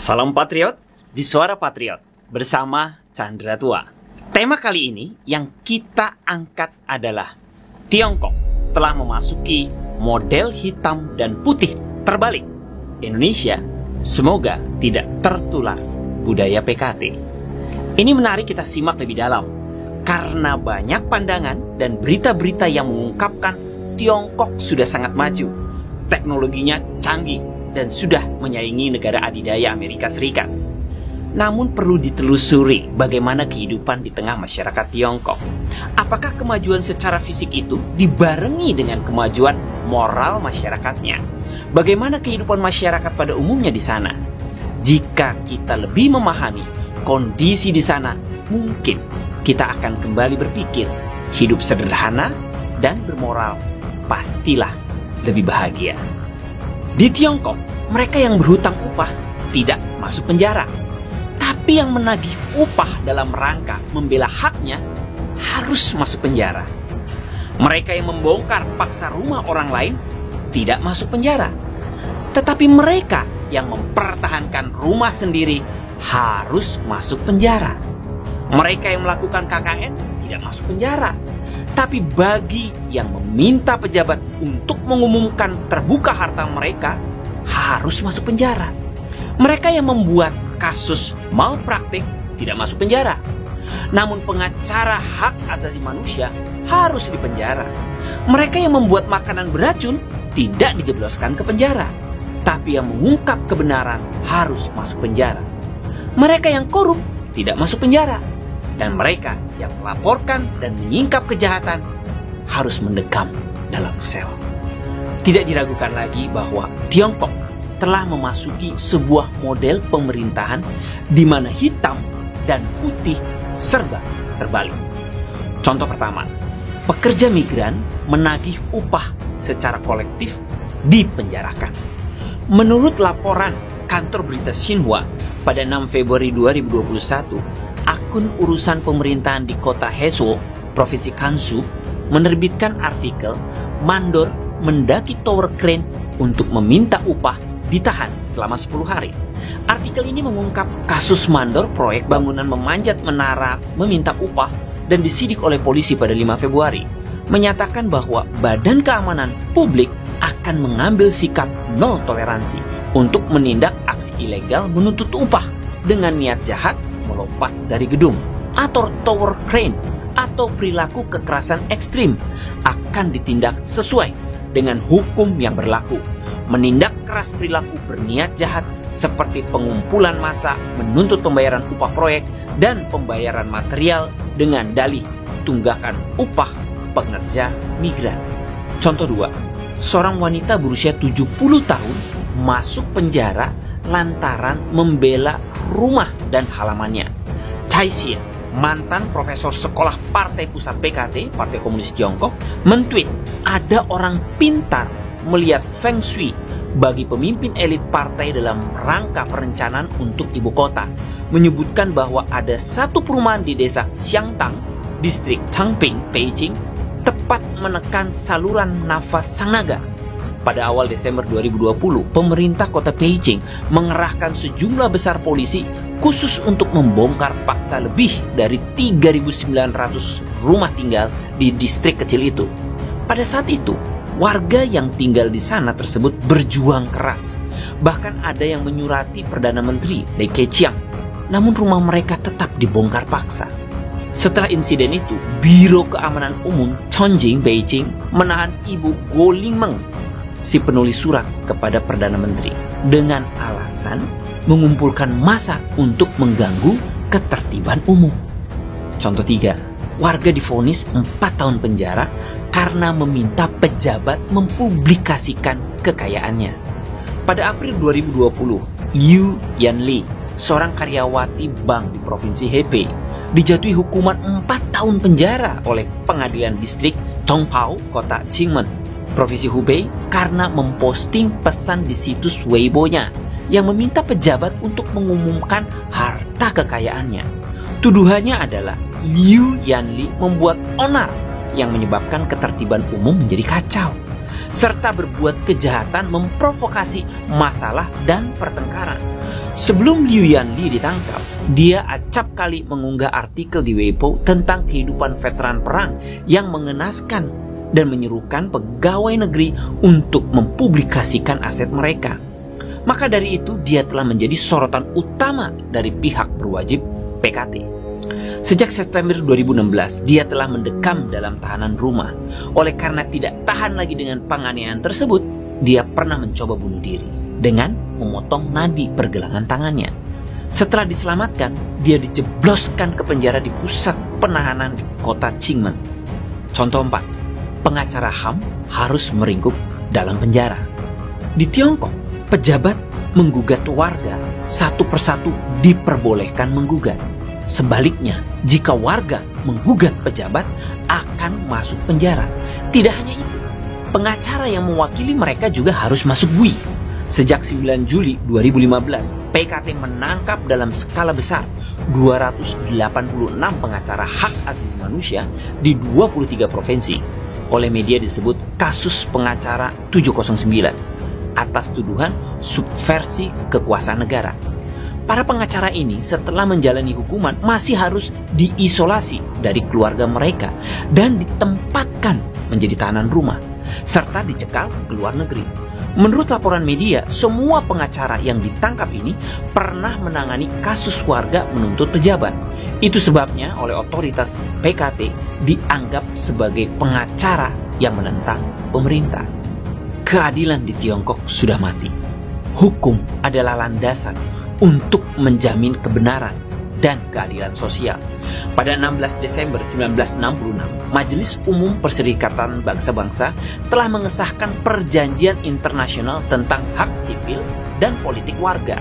Salam Patriot di Suara Patriot bersama Chandra Tua. Tema kali ini yang kita angkat adalah Tiongkok telah memasuki model hitam dan putih terbalik. Indonesia semoga tidak tertular budaya PKT. Ini menarik kita simak lebih dalam karena banyak pandangan dan berita-berita yang mengungkapkan Tiongkok sudah sangat maju, teknologinya canggih dan sudah menyaingi negara adidaya Amerika Serikat. Namun perlu ditelusuri bagaimana kehidupan di tengah masyarakat Tiongkok. Apakah kemajuan secara fisik itu dibarengi dengan kemajuan moral masyarakatnya? Bagaimana kehidupan masyarakat pada umumnya di sana? Jika kita lebih memahami kondisi di sana, mungkin kita akan kembali berpikir hidup sederhana dan bermoral pastilah lebih bahagia. Di Tiongkok, mereka yang berhutang upah tidak masuk penjara. Tapi yang menagih upah dalam rangka membela haknya harus masuk penjara. Mereka yang membongkar paksa rumah orang lain tidak masuk penjara. Tetapi mereka yang mempertahankan rumah sendiri harus masuk penjara. Mereka yang melakukan KKN tidak masuk penjara. Tapi bagi yang meminta pejabat untuk mengumumkan terbuka harta mereka harus masuk penjara. Mereka yang membuat kasus malpraktik tidak masuk penjara. Namun pengacara hak asasi manusia harus dipenjara. Mereka yang membuat makanan beracun tidak dijebloskan ke penjara. Tapi yang mengungkap kebenaran harus masuk penjara. Mereka yang korup tidak masuk penjara. Dan mereka yang melaporkan dan menyingkap kejahatan harus mendekam dalam sel. Tidak diragukan lagi bahwa Tiongkok telah memasuki sebuah model pemerintahan di mana hitam dan putih serba terbalik. Contoh pertama, pekerja migran menagih upah secara kolektif dipenjarakan. Menurut laporan kantor berita Xinhua pada 6 Februari 2021, akun urusan pemerintahan di kota Hesuo, Provinsi Gansu, menerbitkan artikel mandor mendaki tower crane untuk meminta upah ditahan selama 10 hari. Artikel ini mengungkap kasus mandor proyek bangunan memanjat menara meminta upah dan disidik oleh polisi pada 5 Februari. Menyatakan bahwa Badan Keamanan Publik akan mengambil sikap nol toleransi untuk menindak aksi ilegal menuntut upah dengan niat jahat melompat dari gedung atau tower crane atau perilaku kekerasan ekstrim akan ditindak sesuai dengan hukum yang berlaku. Menindak keras perilaku berniat jahat seperti pengumpulan massa menuntut pembayaran upah proyek dan pembayaran material dengan dalih tunggakan upah pekerja migran. Contoh 2, seorang wanita berusia 70 tahun masuk penjara lantaran membela rumah dan halamannya. Chai Xie, mantan profesor sekolah Partai Pusat PKT, Partai Komunis Tiongkok, mentweet ada orang pintar melihat Feng Shui bagi pemimpin elit partai dalam rangka perencanaan untuk ibu kota, menyebutkan bahwa ada satu perumahan di desa Xiangtang, distrik Changping, Beijing, tepat menekan saluran nafas sang naga. Pada awal Desember 2020, pemerintah kota Beijing mengerahkan sejumlah besar polisi khusus untuk membongkar paksa lebih dari 3.900 rumah tinggal di distrik kecil itu. Pada saat itu, warga yang tinggal di sana tersebut berjuang keras. Bahkan ada yang menyurati Perdana Menteri Li Keqiang. Namun rumah mereka tetap dibongkar paksa. Setelah insiden itu, Biro Keamanan Umum Chongqing Beijing menahan Ibu Guo Lingmeng, si penulis surat kepada Perdana Menteri, dengan alasan mengumpulkan massa untuk mengganggu ketertiban umum. Contoh 3, warga divonis 4 tahun penjara karena meminta pejabat mempublikasikan kekayaannya. Pada April 2020, Liu Yanli, seorang karyawati bank di Provinsi Hebei, dijatuhi hukuman 4 tahun penjara oleh Pengadilan Distrik Tongpao, Kota Qingmen, Provinsi Hubei, karena memposting pesan di situs Weibo-nya yang meminta pejabat untuk mengumumkan harta kekayaannya. Tuduhannya adalah Liu Yanli membuat onar yang menyebabkan ketertiban umum menjadi kacau, serta berbuat kejahatan memprovokasi masalah dan pertengkaran. Sebelum Liu Yanli ditangkap, dia acap kali mengunggah artikel di Weibo tentang kehidupan veteran perang yang mengenaskan dan menyerukan pegawai negeri untuk mempublikasikan aset mereka. Maka dari itu dia telah menjadi sorotan utama dari pihak berwajib PKT. Sejak September 2016, dia telah mendekam dalam tahanan rumah. Oleh karena tidak tahan lagi dengan penganiayaan tersebut, dia pernah mencoba bunuh diri dengan memotong nadi pergelangan tangannya. Setelah diselamatkan, dia dijebloskan ke penjara di pusat penahanan di kota Qingmen. Contoh 4, pengacara HAM harus meringkuk dalam penjara. Di Tiongkok, pejabat menggugat warga satu persatu diperbolehkan menggugat. Sebaliknya, jika warga menggugat pejabat akan masuk penjara. Tidak hanya itu, pengacara yang mewakili mereka juga harus masuk bui. Sejak 9 Juli 2015, PKT menangkap dalam skala besar 286 pengacara hak asasi manusia di 23 provinsi. Oleh media disebut kasus pengacara 709 atas tuduhan subversi kekuasaan negara. Para pengacara ini setelah menjalani hukuman masih harus diisolasi dari keluarga mereka dan ditempatkan menjadi tahanan rumah, serta dicekal ke luar negeri. Menurut laporan media, semua pengacara yang ditangkap ini pernah menangani kasus warga menuntut pejabat. Itu sebabnya oleh otoritas PKT dianggap sebagai pengacara yang menentang pemerintah. Keadilan di Tiongkok sudah mati. Hukum adalah landasan untuk menjamin kebenaran dan keadilan sosial. Pada 16 Desember 1966, Majelis Umum Perserikatan Bangsa-Bangsa telah mengesahkan Perjanjian Internasional tentang Hak Sipil dan Politik Warga.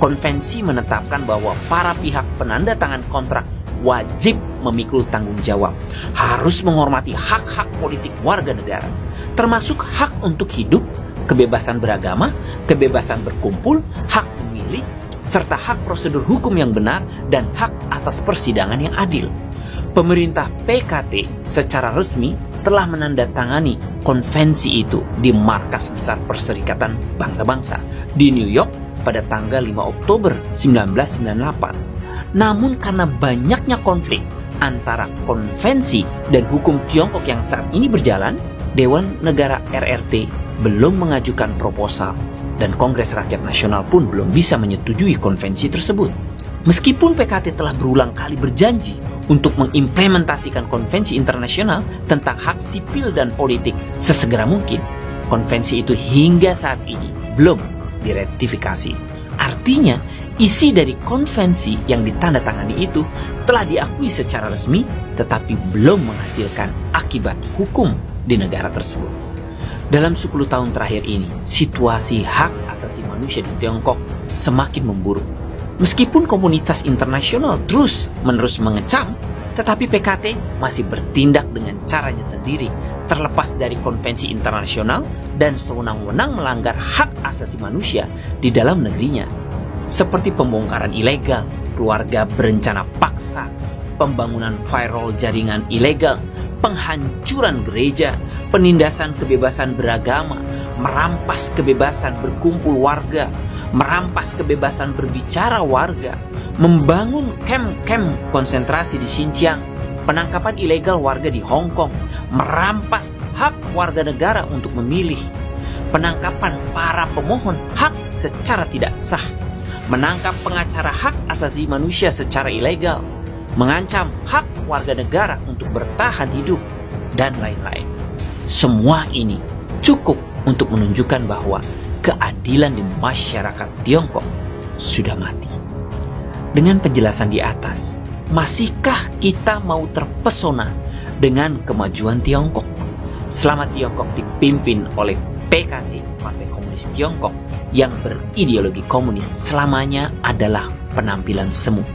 Konvensi menetapkan bahwa para pihak penanda tangan kontrak wajib memikul tanggung jawab, harus menghormati hak-hak politik warga negara, termasuk hak untuk hidup, kebebasan beragama, kebebasan berkumpul, hak memilih, serta hak prosedur hukum yang benar dan hak atas persidangan yang adil. Pemerintah PKT secara resmi telah menandatangani konvensi itu di Markas Besar Perserikatan Bangsa-Bangsa di New York pada tanggal 5 Oktober 1998. Namun karena banyaknya konflik antara konvensi dan hukum Tiongkok yang saat ini berjalan, Dewan Negara RRT belum mengajukan proposal dan Kongres Rakyat Nasional pun belum bisa menyetujui konvensi tersebut. Meskipun PKT telah berulang kali berjanji untuk mengimplementasikan konvensi internasional tentang hak sipil dan politik sesegera mungkin, konvensi itu hingga saat ini belum diratifikasi. Artinya, isi dari konvensi yang ditandatangani itu telah diakui secara resmi, tetapi belum menghasilkan akibat hukum di negara tersebut. Dalam 10 tahun terakhir ini, situasi hak asasi manusia di Tiongkok semakin memburuk. Meskipun komunitas internasional terus-menerus mengecam, tetapi PKT masih bertindak dengan caranya sendiri, terlepas dari konvensi internasional dan sewenang-wenang melanggar hak asasi manusia di dalam negerinya. Seperti pembongkaran ilegal, keluarga berencana paksa, pembangunan firewall jaringan ilegal, penghancuran gereja, penindasan kebebasan beragama, merampas kebebasan berkumpul warga, merampas kebebasan berbicara warga, membangun kamp-kamp konsentrasi di Xinjiang, penangkapan ilegal warga di Hong Kong, merampas hak warga negara untuk memilih, penangkapan para pemohon hak secara tidak sah, menangkap pengacara hak asasi manusia secara ilegal, mengancam hak warga negara untuk bertahan hidup, dan lain-lain. Semua ini cukup untuk menunjukkan bahwa keadilan di masyarakat Tiongkok sudah mati. Dengan penjelasan di atas, masihkah kita mau terpesona dengan kemajuan Tiongkok? Selama Tiongkok dipimpin oleh PKT, Partai Komunis Tiongkok, yang berideologi komunis, selamanya adalah penampilan semu.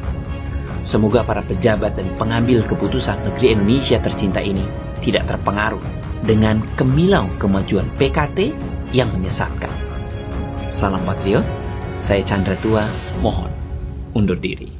Semoga para pejabat dan pengambil keputusan negeri Indonesia tercinta ini tidak terpengaruh dengan kemilau kemajuan PKT yang menyesatkan. Salam Patriot, saya Chandra Tua, mohon undur diri.